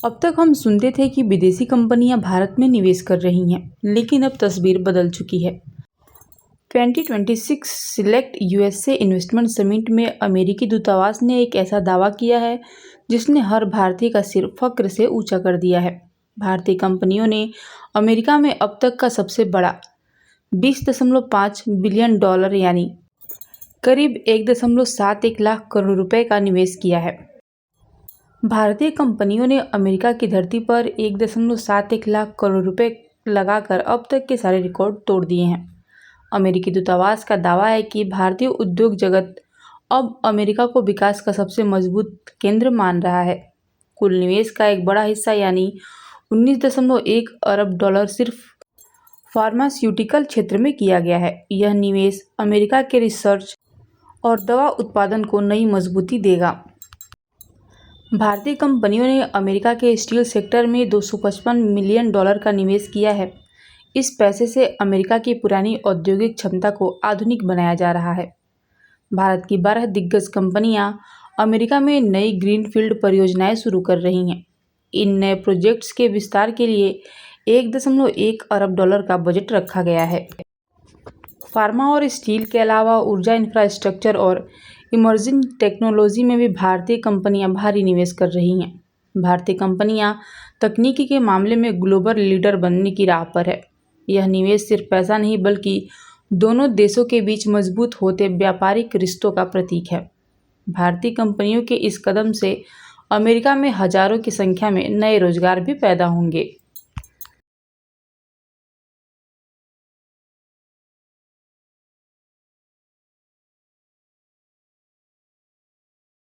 अब तक हम सुनते थे कि विदेशी कंपनियां भारत में निवेश कर रही हैं, लेकिन अब तस्वीर बदल चुकी है। 2026 सिलेक्ट यूएसए इन्वेस्टमेंट समिट में अमेरिकी दूतावास ने एक ऐसा दावा किया है जिसने हर भारतीय का सिर फक्र से ऊंचा कर दिया है। भारतीय कंपनियों ने अमेरिका में अब तक का सबसे बड़ा 20.5 बिलियन डॉलर यानी करीब 1.71 लाख करोड़ रुपए का निवेश किया है। भारतीय कंपनियों ने अमेरिका की धरती पर 1.71 लाख करोड़ रुपए लगाकर अब तक के सारे रिकॉर्ड तोड़ दिए हैं। अमेरिकी दूतावास का दावा है कि भारतीय उद्योग जगत अब अमेरिका को विकास का सबसे मजबूत केंद्र मान रहा है। कुल निवेश का एक बड़ा हिस्सा यानी 19.1 अरब डॉलर सिर्फ फार्मास्यूटिकल क्षेत्र में किया गया है। यह निवेश अमेरिका के रिसर्च और दवा उत्पादन को नई मजबूती देगा। भारतीय कंपनियों ने अमेरिका के स्टील सेक्टर में 255 मिलियन डॉलर का निवेश किया है। इस पैसे से अमेरिका की पुरानी औद्योगिक क्षमता को आधुनिक बनाया जा रहा है। भारत की 12 दिग्गज कंपनियां अमेरिका में नई ग्रीनफील्ड परियोजनाएं शुरू कर रही हैं। इन नए प्रोजेक्ट्स के विस्तार के लिए 1.1 अरब डॉलर का बजट रखा गया है। फार्मा और स्टील के अलावा ऊर्जा इंफ्रास्ट्रक्चर और इमर्जिंग टेक्नोलॉजी में भी भारतीय कंपनियां भारी निवेश कर रही हैं। भारतीय कंपनियां तकनीकी के मामले में ग्लोबल लीडर बनने की राह पर है। यह निवेश सिर्फ पैसा नहीं बल्कि दोनों देशों के बीच मजबूत होते व्यापारिक रिश्तों का प्रतीक है। भारतीय कंपनियों के इस कदम से अमेरिका में हजारों की संख्या में नए रोजगार भी पैदा होंगे।